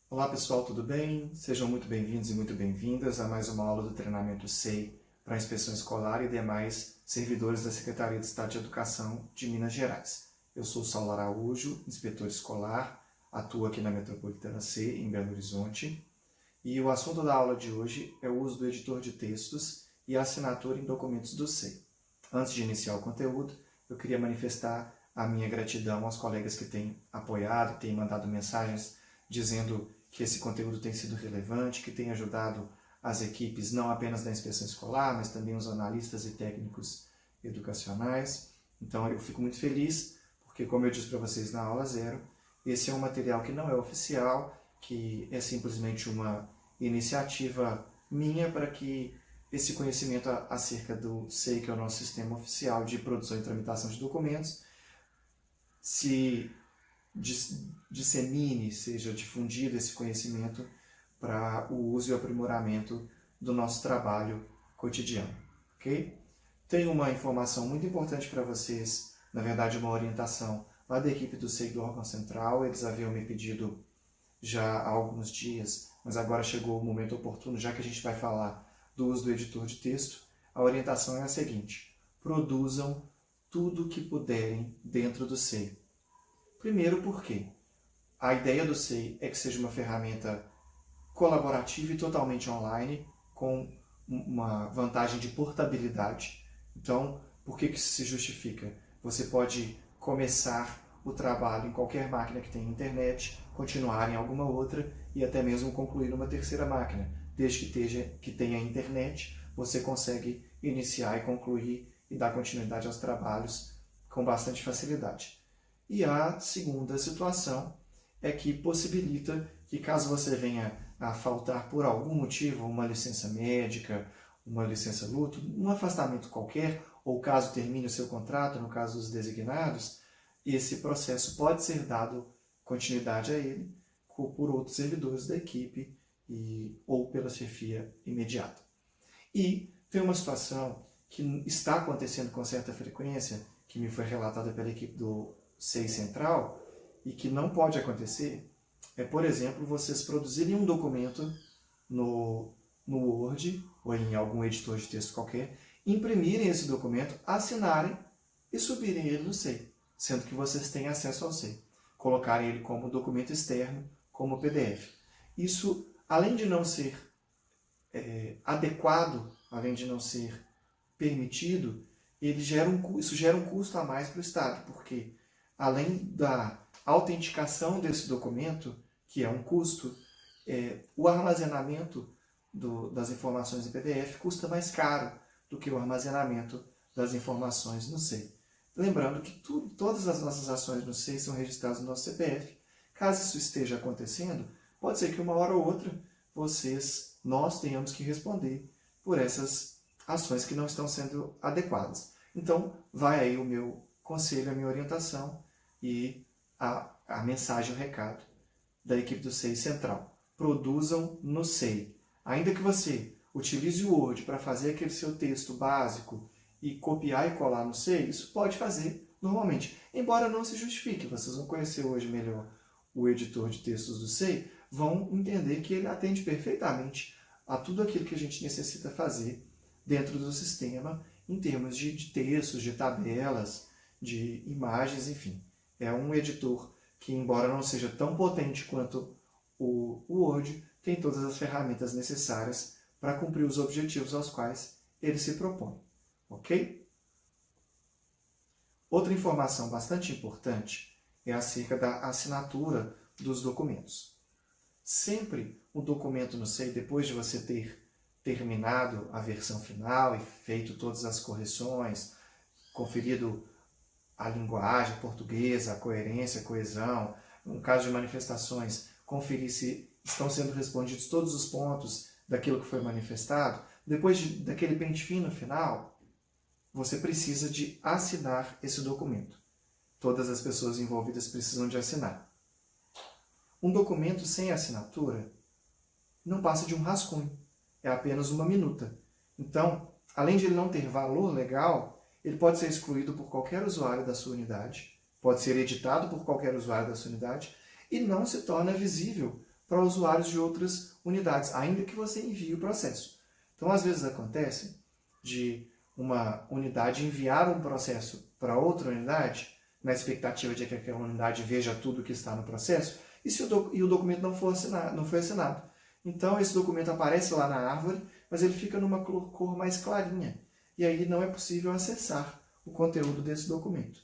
Olá pessoal, tudo bem? Sejam muito bem-vindos e muito bem-vindas a mais uma aula do treinamento SEI para a inspeção escolar e demais servidores da Secretaria de Estado de Educação de Minas Gerais. Eu sou Saulo Araújo, inspetor escolar, atuo aqui na Metropolitana C, em Belo Horizonte, e o assunto da aula de hoje é o uso do editor de textos e a assinatura em documentos do SEI. Antes de iniciar o conteúdo, eu queria manifestar a minha gratidão aos colegas que têm apoiado, têm mandado mensagens dizendo que esse conteúdo tem sido relevante, que tem ajudado as equipes não apenas da inspeção escolar, mas também os analistas e técnicos educacionais. Então eu fico muito feliz, porque como eu disse para vocês na aula 0, esse é um material que não é oficial, que é simplesmente uma iniciativa minha para que esse conhecimento acerca do SEI, que é o nosso sistema oficial de produção e tramitação de documentos, se dissemine, seja difundido esse conhecimento para o uso e o aprimoramento do nosso trabalho cotidiano, ok? Tem uma informação muito importante para vocês, na verdade uma orientação lá da equipe do SEI do órgão central. Eles haviam me pedido já há alguns dias, mas agora chegou o momento oportuno, já que a gente vai falar do uso do editor de texto. A orientação é a seguinte: produzam tudo o que puderem dentro do SEI. Primeiro porque a ideia do SEI é que seja uma ferramenta colaborativa e totalmente online, com uma vantagem de portabilidade. Então, por que isso se justifica? Você pode começar o trabalho em qualquer máquina que tenha internet, continuar em alguma outra e até mesmo concluir numa terceira máquina. Desde que tenha internet, você consegue iniciar e concluir e dar continuidade aos trabalhos com bastante facilidade. E a segunda situação é que possibilita que, caso você venha a faltar por algum motivo, uma licença médica, uma licença luto, um afastamento qualquer, ou caso termine o seu contrato, no caso dos designados, esse processo pode ser dado continuidade a ele por outros servidores da equipe ou pela chefia imediata. E tem uma situação que está acontecendo com certa frequência, que me foi relatada pela equipe do SEI Central, e que não pode acontecer, é, por exemplo, vocês produzirem um documento no Word ou em algum editor de texto qualquer, imprimirem esse documento, assinarem e subirem ele no SEI, sendo que vocês têm acesso ao SEI. Colocarem ele como documento externo, como PDF. Isso, além de não ser adequado, além de não ser permitido, isso gera um custo a mais para o Estado, porque além da autenticação desse documento, que é um custo, o armazenamento das informações em PDF custa mais caro do que o armazenamento das informações no SEI. Lembrando que todas as nossas ações no SEI são registradas no nosso CPF. Caso isso esteja acontecendo, pode ser que uma hora ou outra nós tenhamos que responder por essas ações que não estão sendo adequadas. Então, vai aí o meu conselho, a minha orientação e a mensagem, o recado da equipe do SEI Central. Produzam no SEI. Ainda que você utilize o Word para fazer aquele seu texto básico e copiar e colar no SEI, isso pode fazer normalmente. Embora não se justifique, vocês vão conhecer hoje melhor o editor de textos do SEI, vão entender que ele atende perfeitamente a tudo aquilo que a gente necessita fazer dentro do sistema, em termos de textos, de tabelas, de imagens, enfim. É um editor que, embora não seja tão potente quanto o Word, tem todas as ferramentas necessárias para cumprir os objetivos aos quais ele se propõe. Ok? Outra informação bastante importante é acerca da assinatura dos documentos. Sempre o documento no SEI, depois de você ter terminado a versão final e feito todas as correções, conferido a linguagem portuguesa, a coerência, a coesão, no caso de manifestações, conferir se estão sendo respondidos todos os pontos daquilo que foi manifestado, depois daquele pente fino final, você precisa de assinar esse documento. Todas as pessoas envolvidas precisam de assinar. Um documento sem assinatura não passa de um rascunho, é apenas uma minuta. Então, além de ele não ter valor legal, ele pode ser excluído por qualquer usuário da sua unidade, pode ser editado por qualquer usuário da sua unidade e não se torna visível para usuários de outras unidades, ainda que você envie o processo. Então, às vezes acontece de uma unidade enviar um processo para outra unidade, na expectativa de que aquela unidade veja tudo que está no processo, e o documento não foi assinado. Então, esse documento aparece lá na árvore, mas ele fica numa cor mais clarinha. E aí não é possível acessar o conteúdo desse documento.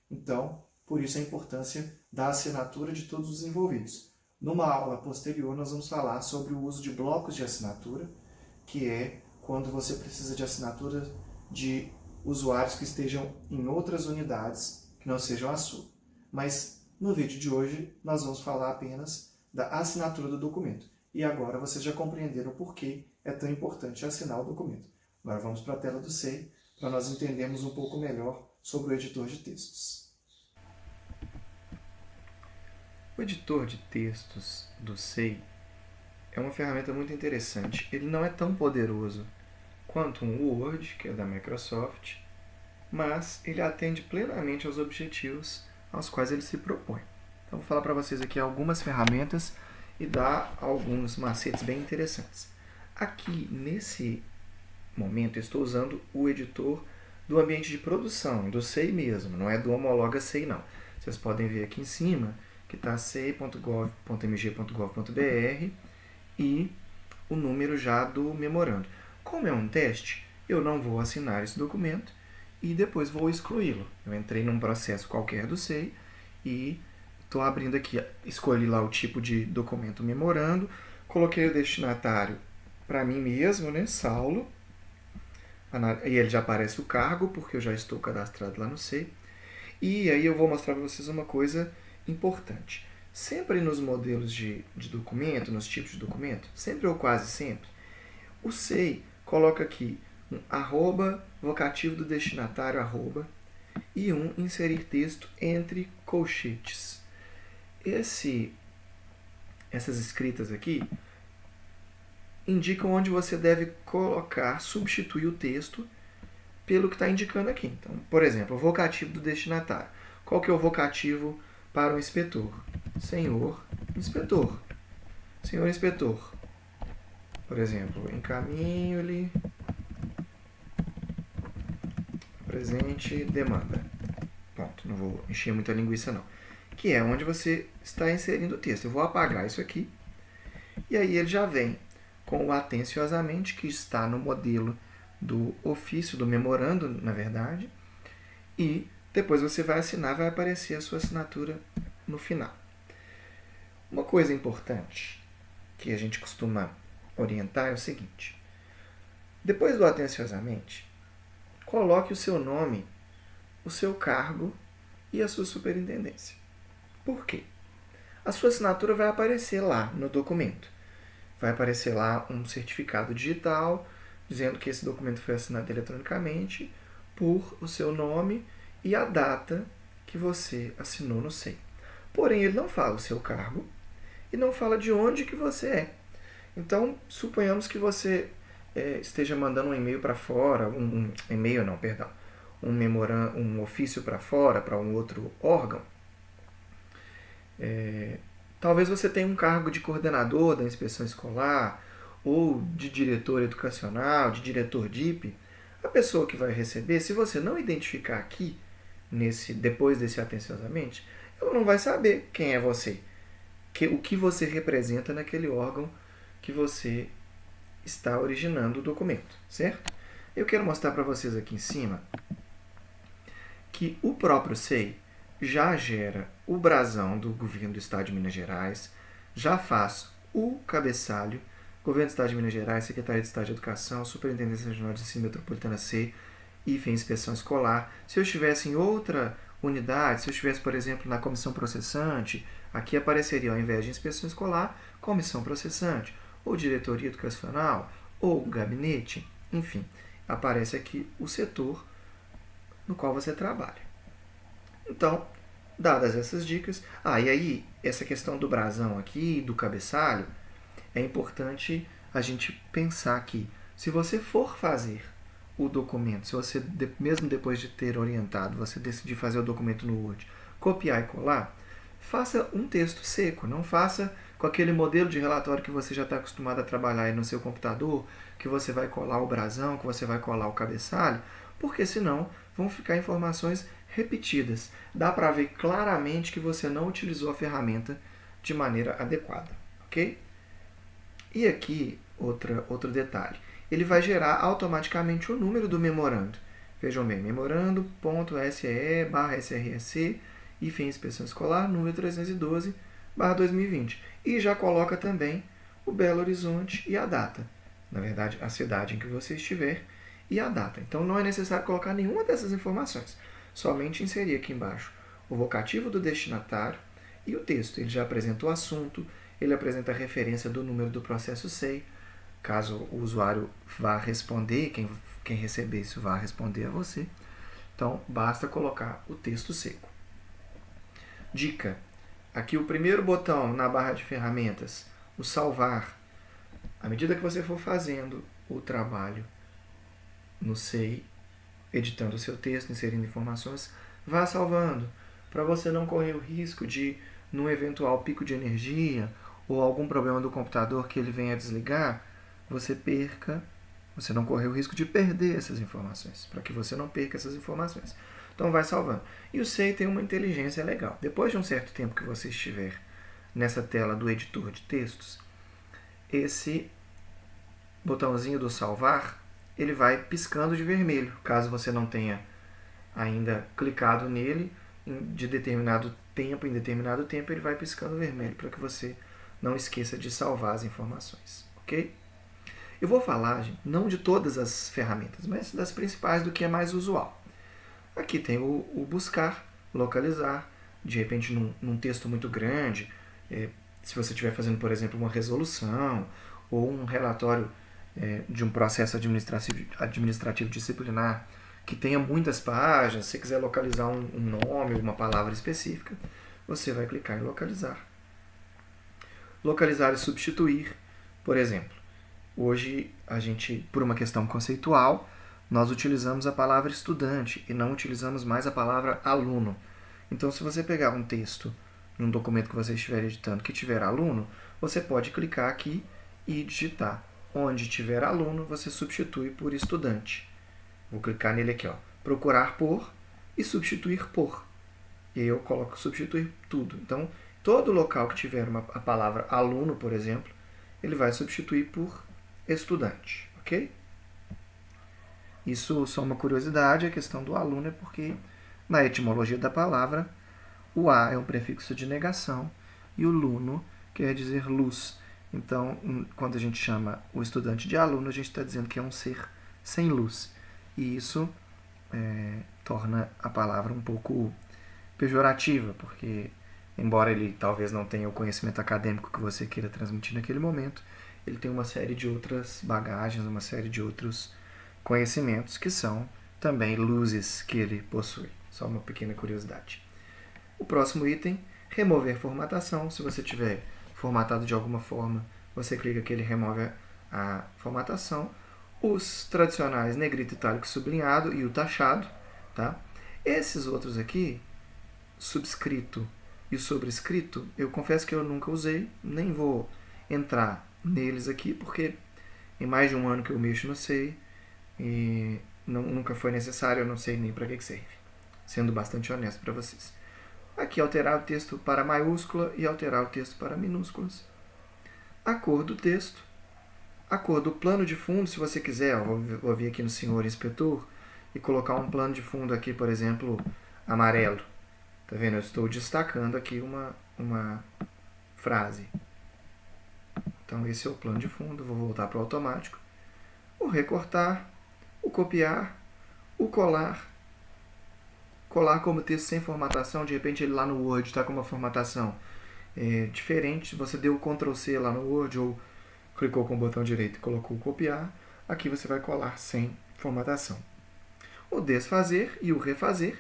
Então, por isso a importância da assinatura de todos os envolvidos. Numa aula posterior, nós vamos falar sobre o uso de blocos de assinatura, que é quando você precisa de assinatura de usuários que estejam em outras unidades que não sejam a sua. Mas no vídeo de hoje, nós vamos falar apenas da assinatura do documento. E agora vocês já compreenderam por que é tão importante assinar o documento. Agora vamos para a tela do SEI, para nós entendermos um pouco melhor sobre o editor de textos. O editor de textos do SEI é uma ferramenta muito interessante. Ele não é tão poderoso quanto um Word, que é da Microsoft, mas ele atende plenamente aos objetivos aos quais ele se propõe. Então, vou falar para vocês aqui algumas ferramentas e dar alguns macetes bem interessantes. Aqui, nesse momento, eu estou usando o editor do ambiente de produção, do SEI mesmo, não é do Homologa SEI, não. Vocês podem ver aqui em cima que está sei.mg.gov.br e o número já do memorando. Como é um teste, eu não vou assinar esse documento e depois vou excluí-lo. Eu entrei num processo qualquer do SEI e estou abrindo aqui, escolhi lá o tipo de documento memorando, coloquei o destinatário para mim mesmo, né, Saulo, e ele já aparece o cargo, porque eu já estou cadastrado lá no SEI. E aí eu vou mostrar para vocês uma coisa importante. Sempre nos modelos de documento, nos tipos de documento, sempre ou quase sempre, o SEI coloca aqui um arroba, vocativo do destinatário, arroba, e um inserir texto entre colchetes. Essas escritas aqui indicam onde você deve colocar, substituir o texto pelo que está indicando aqui. Então, por exemplo, o vocativo do destinatário. Qual que é o vocativo para o inspetor? Senhor inspetor. Senhor inspetor. Por exemplo, encaminho-lhe presente demanda. Ponto. Não vou encher muita linguiça, não. Que é onde você está inserindo o texto. Eu vou apagar isso aqui. E aí ele já vem com o atenciosamente, que está no modelo do ofício, do memorando, na verdade. E depois você vai assinar, vai aparecer a sua assinatura no final. Uma coisa importante que a gente costuma orientar é o seguinte. Depois do atenciosamente, coloque o seu nome, o seu cargo e a sua superintendência. Por quê? A sua assinatura vai aparecer lá no documento. Vai aparecer lá um certificado digital dizendo que esse documento foi assinado eletronicamente por o seu nome e a data que você assinou no SEI. Porém, ele não fala o seu cargo e não fala de onde que você é. Então, suponhamos que você esteja mandando um e-mail para fora, um ofício para fora, para um outro órgão. Talvez você tenha um cargo de coordenador da inspeção escolar, ou de diretor educacional, de diretor DIP. A pessoa que vai receber, se você não identificar aqui, depois desse atenciosamente, ela não vai saber quem é você, o que você representa naquele órgão que você está originando o documento, certo? Eu quero mostrar para vocês aqui em cima que o próprio SEI já gera o brasão do Governo do Estado de Minas Gerais, já faz o cabeçalho, Governo do Estado de Minas Gerais, Secretaria de Estado de Educação, Superintendência Regional de Ensino Metropolitana SEI, IFE, Inspeção Escolar. Se eu estivesse em outra unidade, se eu estivesse, por exemplo, na comissão processante, aqui apareceria, ao invés de inspeção escolar, comissão processante, ou diretoria educacional, ou gabinete, enfim, aparece aqui o setor no qual você trabalha. Então, dadas essas dicas, e aí, essa questão do brasão aqui, do cabeçalho, é importante a gente pensar que, se você for fazer o documento, se você, mesmo depois de ter orientado, você decidir fazer o documento no Word, copiar e colar, faça um texto seco, não faça com aquele modelo de relatório que você já está acostumado a trabalhar aí no seu computador, que você vai colar o brasão, que você vai colar o cabeçalho, porque senão vão ficar informações repetidas. Dá para ver claramente que você não utilizou a ferramenta de maneira adequada, ok? E aqui, outro detalhe. Ele vai gerar automaticamente o número do memorando. Vejam bem, memorando.see/src, hífen inspeção escolar, número 312/2020. E já coloca também o Belo Horizonte e a data. Na verdade, a cidade em que você estiver e a data. Então, não é necessário colocar nenhuma dessas informações. Somente inserir aqui embaixo o vocativo do destinatário e o texto. Ele já apresenta o assunto, ele apresenta a referência do número do processo SEI, caso o usuário vá responder, quem receber isso vá responder a você. Então, basta colocar o texto seco. Dica: aqui o primeiro botão na barra de ferramentas, o salvar. À medida que você for fazendo o trabalho no SEI, editando o seu texto, inserindo informações, vá salvando, para você não correr o risco de, num eventual pico de energia ou algum problema do computador que ele venha a desligar, você não correr o risco de perder essas informações, para que você não perca essas informações. Então vai salvando. E o SEI tem uma inteligência legal. Depois de um certo tempo que você estiver nessa tela do editor de textos, esse botãozinho do salvar, ele vai piscando de vermelho. Caso você não tenha ainda clicado nele, de determinado tempo, em determinado tempo, ele vai piscando vermelho para que você não esqueça de salvar as informações, ok? Eu vou falar, gente, não de todas as ferramentas, mas das principais, do que é mais usual. Aqui tem o buscar, localizar, de repente num texto muito grande, se você estiver fazendo, por exemplo, uma resolução ou um relatório de um processo administrativo disciplinar que tenha muitas páginas, se você quiser localizar um nome, uma palavra específica, você vai clicar em localizar. Localizar e substituir, por exemplo. Hoje, a gente, por uma questão conceitual, nós utilizamos a palavra estudante e não utilizamos mais a palavra aluno. Então, se você pegar um texto num documento que você estiver editando que tiver aluno, você pode clicar aqui e digitar. Onde tiver aluno, você substitui por estudante. Vou clicar nele aqui, ó, procurar por e substituir por. E aí eu coloco substituir tudo. Então, todo local que tiver a palavra aluno, por exemplo, ele vai substituir por estudante, ok? Isso só uma curiosidade, a questão do aluno é porque na etimologia da palavra o A é um prefixo de negação e o luno quer dizer luz. Então, quando a gente chama o estudante de aluno, a gente está dizendo que é um ser sem luz. E isso torna a palavra um pouco pejorativa, porque, embora ele talvez não tenha o conhecimento acadêmico que você queira transmitir naquele momento, ele tem uma série de outras bagagens, uma série de outros conhecimentos que são também luzes que ele possui. Só uma pequena curiosidade. O próximo item, remover formatação. Se você tiver formatado de alguma forma, você clica que ele remove a formatação. Os tradicionais negrito, itálico, sublinhado e o taxado. Tá? Esses outros aqui, subscrito e sobrescrito, eu confesso que eu nunca usei, nem vou entrar neles aqui, porque em mais de um ano que eu mexo no SEI, e nunca foi necessário, eu não sei nem para que serve, sendo bastante honesto para vocês. Aqui, alterar o texto para maiúscula e alterar o texto para minúsculas. A cor do texto. A cor do plano de fundo, se você quiser, vou vir aqui no senhor inspetor e colocar um plano de fundo aqui, por exemplo, amarelo. Tá vendo? Eu estou destacando aqui uma frase. Então, esse é o plano de fundo. Vou voltar para o automático. O recortar, o copiar, o colar. Colar como texto sem formatação. De repente, ele lá no Word está com uma formatação diferente. Você deu o Ctrl C lá no Word ou clicou com o botão direito e colocou copiar. Aqui você vai colar sem formatação. O desfazer e o refazer.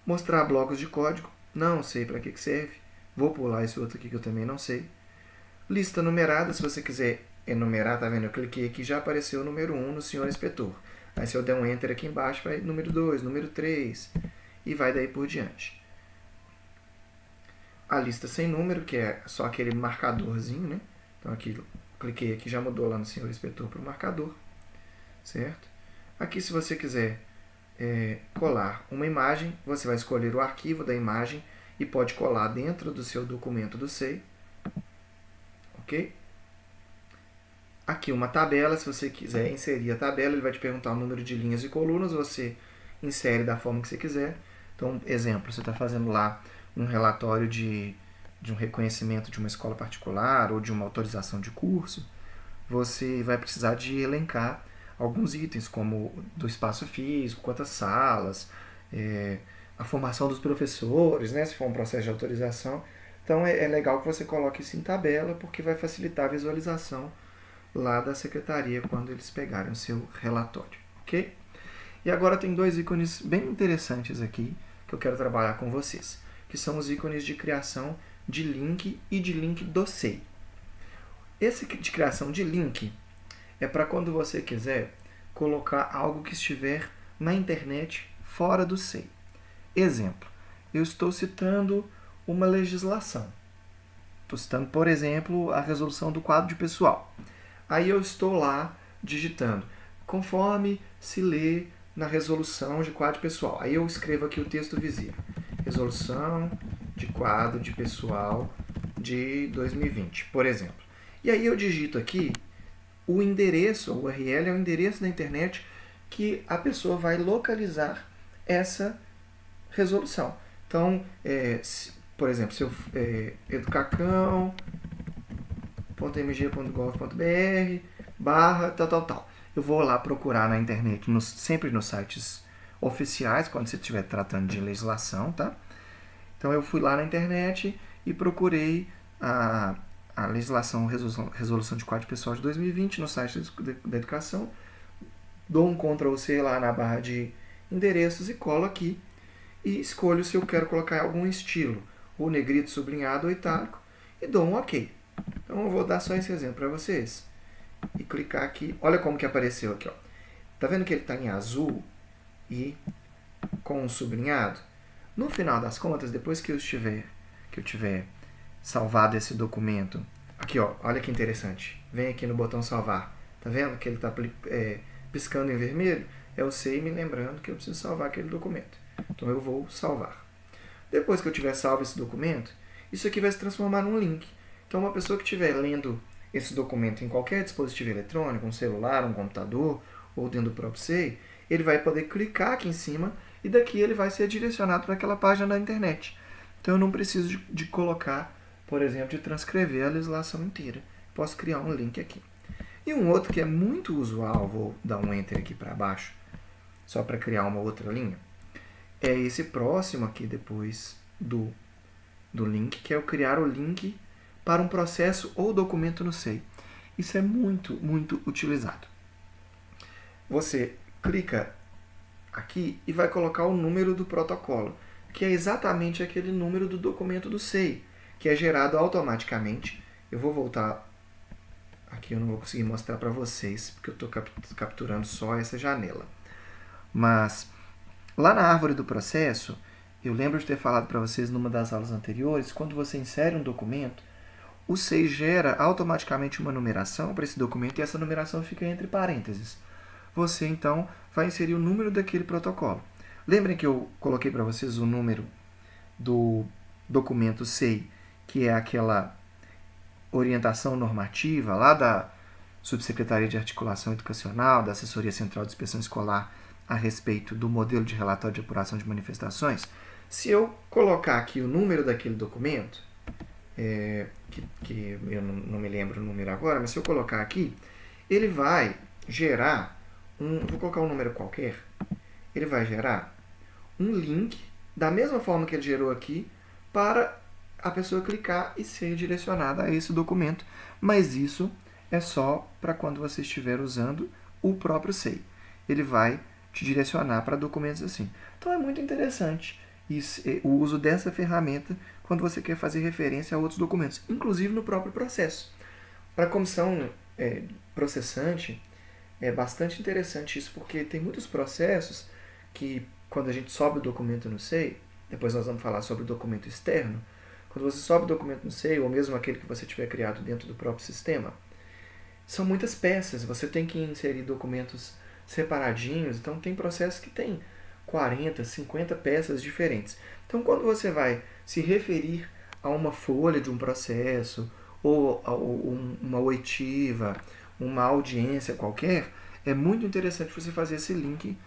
Mostrar blocos de código. Não sei para que serve. Vou pular esse outro aqui que eu também não sei. Lista numerada, se você quiser enumerar, tá vendo? Eu cliquei aqui e já apareceu o número 1 no senhor inspetor. Aí se eu der um Enter aqui embaixo, vai número 2, número 3 e vai daí por diante. a lista sem número, que é só aquele marcadorzinho, né? Então aqui, cliquei aqui, já mudou lá no Senhor Inspetor para o marcador, certo? Aqui, se você quiser colar uma imagem, você vai escolher o arquivo da imagem e pode colar dentro do seu documento do SEI, ok? Aqui uma tabela, se você quiser inserir a tabela, ele vai te perguntar o número de linhas e colunas, você insere da forma que você quiser. Então, exemplo, você está fazendo lá um relatório de um reconhecimento de uma escola particular ou de uma autorização de curso, você vai precisar de elencar alguns itens, como do espaço físico, quantas salas, a formação dos professores, né, se for um processo de autorização. Então, é legal que você coloque isso em tabela, porque vai facilitar a visualização lá da secretaria quando eles pegarem o seu relatório, ok? E agora tem dois ícones bem interessantes aqui que eu quero trabalhar com vocês, que são os ícones de criação de link e de link do SEI. Esse de criação de link é para quando você quiser colocar algo que estiver na internet fora do SEI. Exemplo, eu estou citando uma legislação. Estou citando, por exemplo, a resolução do quadro de pessoal. Aí eu estou lá digitando, conforme se lê na resolução de quadro de pessoal. Aí eu escrevo aqui o texto visível. Resolução de quadro de pessoal de 2020, por exemplo. E aí eu digito aqui o endereço, o URL é o endereço da internet que a pessoa vai localizar essa resolução. Então, por exemplo, se eu educacão.mg.gov.br/tal. Eu vou lá procurar na internet, sempre nos sites oficiais, quando você estiver tratando de legislação, tá? Então eu fui lá na internet e procurei a legislação, resolução de quadro pessoal de 2020 no site da educação, dou um Ctrl+C lá na barra de endereços e colo aqui e escolho se eu quero colocar algum estilo, ou negrito, sublinhado ou itálico, e dou um OK. Então eu vou dar só esse exemplo para vocês. E clicar aqui. Olha como que apareceu aqui. Ó. Tá vendo que ele está em azul e com um sublinhado? No final das contas, depois que eu tiver salvado esse documento, aqui ó, olha que interessante. Vem aqui no botão salvar. Tá vendo que ele está piscando em vermelho? É o SEI me lembrando que eu preciso salvar aquele documento. Então eu vou salvar. Depois que eu tiver salvo esse documento, isso aqui vai se transformar num link. Então uma pessoa que estiver lendo esse documento em qualquer dispositivo eletrônico, um celular, um computador ou dentro do próprio SEI, ele vai poder clicar aqui em cima e daqui ele vai ser direcionado para aquela página da internet. Então eu não preciso de colocar, por exemplo, de transcrever a legislação inteira. Posso criar um link aqui. E um outro que é muito usual, vou dar um Enter aqui para baixo, só para criar uma outra linha, é esse próximo aqui depois do link, que é eu criar o link para um processo ou documento no SEI. Isso é muito, muito utilizado. Você clica aqui e vai colocar o número do protocolo, que é exatamente aquele número do documento do SEI, que é gerado automaticamente. Eu vou voltar aqui, eu não vou conseguir mostrar para vocês, porque eu estou capturando só essa janela. Mas lá na árvore do processo, eu lembro de ter falado para vocês numa das aulas anteriores, quando você insere um documento, o SEI gera automaticamente uma numeração para esse documento e essa numeração fica entre parênteses. Você, então, vai inserir o número daquele protocolo. Lembrem que eu coloquei para vocês o número do documento SEI, que é aquela orientação normativa lá da Subsecretaria de Articulação Educacional, da Assessoria Central de Inspeção Escolar, a respeito do modelo de relatório de apuração de manifestações. Se eu colocar aqui o número daquele documento, que eu não me lembro o número agora, mas se eu colocar aqui, ele vai gerar vou colocar um número qualquer, ele vai gerar um link, da mesma forma que ele gerou aqui, para a pessoa clicar e ser direcionada a esse documento, mas isso é só para quando você estiver usando o próprio SEI. Ele vai te direcionar para documentos assim. Então é muito interessante o uso dessa ferramenta quando você quer fazer referência a outros documentos, inclusive no próprio processo. Para a comissão processante, é bastante interessante isso, porque tem muitos processos que, quando a gente sobe o documento no SEI, depois nós vamos falar sobre o documento externo, quando você sobe o documento no SEI, ou mesmo aquele que você tiver criado dentro do próprio sistema, são muitas peças, você tem que inserir documentos separadinhos, então tem processos que tem 40, 50 peças diferentes. Então, quando você vai se referir a uma folha de um processo, ou a uma oitiva, uma audiência qualquer, é muito interessante você fazer esse link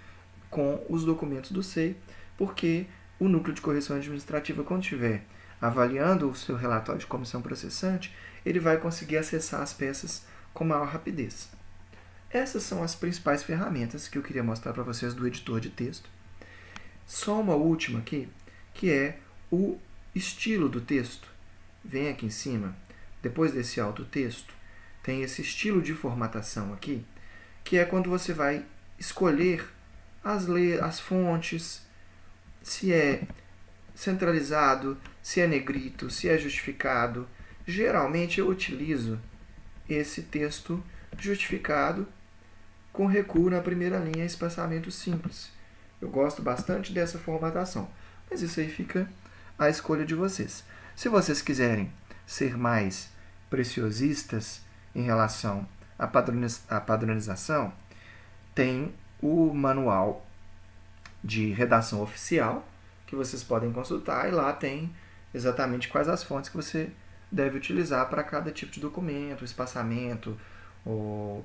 com os documentos do SEI, porque o núcleo de correção administrativa, quando estiver avaliando o seu relatório de comissão processante, ele vai conseguir acessar as peças com maior rapidez. Essas são as principais ferramentas que eu queria mostrar para vocês do editor de texto. Só uma última aqui, que é o estilo do texto. Vem aqui em cima, depois desse alto texto, tem esse estilo de formatação aqui, que é quando você vai escolher as fontes, se é centralizado, se é negrito, se é justificado. Geralmente eu utilizo esse texto justificado com recuo na primeira linha e espaçamento simples. Eu gosto bastante dessa formatação, mas isso aí fica à escolha de vocês. Se vocês quiserem ser mais preciosistas em relação à padronização, tem o manual de redação oficial que vocês podem consultar, e lá tem exatamente quais as fontes que você deve utilizar para cada tipo de documento, o espaçamento, o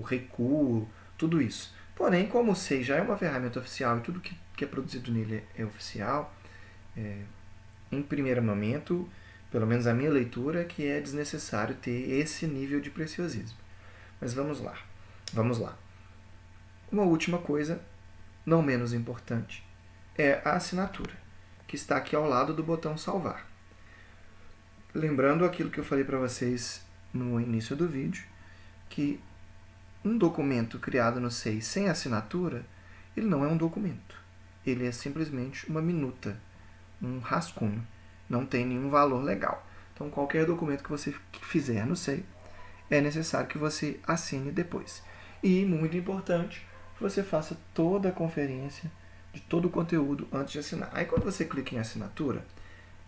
recuo, tudo isso. Porém, como o SEI já é uma ferramenta oficial e tudo que é produzido nele é oficial, em primeiro momento, pelo menos a minha leitura, é que é desnecessário ter esse nível de preciosismo. Mas vamos lá. Uma última coisa, não menos importante, é a assinatura, que está aqui ao lado do botão salvar. Lembrando aquilo que eu falei para vocês no início do vídeo, que um documento criado no SEI sem assinatura, ele não é um documento. Ele é simplesmente uma minuta, um rascunho. Não tem nenhum valor legal. Então, qualquer documento que você fizer no SEI, é necessário que você assine depois. E, muito importante, que você faça toda a conferência de todo o conteúdo antes de assinar. Aí, quando você clica em assinatura,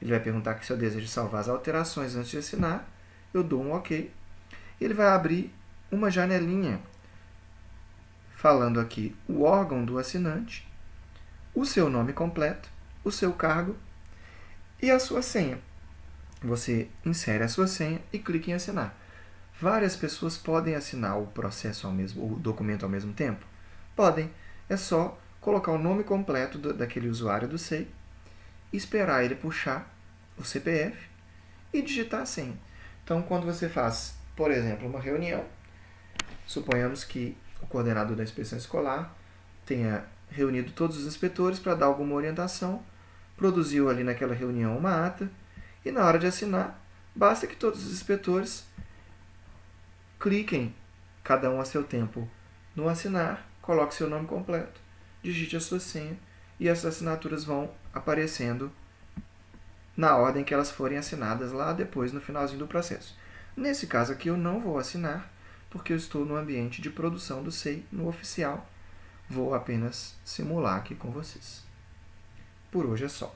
ele vai perguntar se eu desejo salvar as alterações antes de assinar. Eu dou um OK. Ele vai abrir uma janelinha falando aqui o órgão do assinante, o seu nome completo, o seu cargo e a sua senha. Você insere a sua senha e clica em assinar. Várias pessoas podem assinar o documento ao mesmo tempo? Podem. É só colocar o nome completo daquele usuário do SEI, esperar ele puxar o CPF e digitar a senha. Então, quando você faz, por exemplo, uma reunião, suponhamos que o coordenador da inspeção escolar tenha reunido todos os inspetores para dar alguma orientação, produziu ali naquela reunião uma ata, e na hora de assinar, basta que todos os inspetores cliquem, cada um a seu tempo, no assinar, coloque seu nome completo, digite a sua senha, e as assinaturas vão aparecendo na ordem que elas forem assinadas lá depois, no finalzinho do processo. Nesse caso aqui, eu não vou assinar, porque eu estou no ambiente de produção do SEI, no oficial. Vou apenas simular aqui com vocês. Por hoje é só.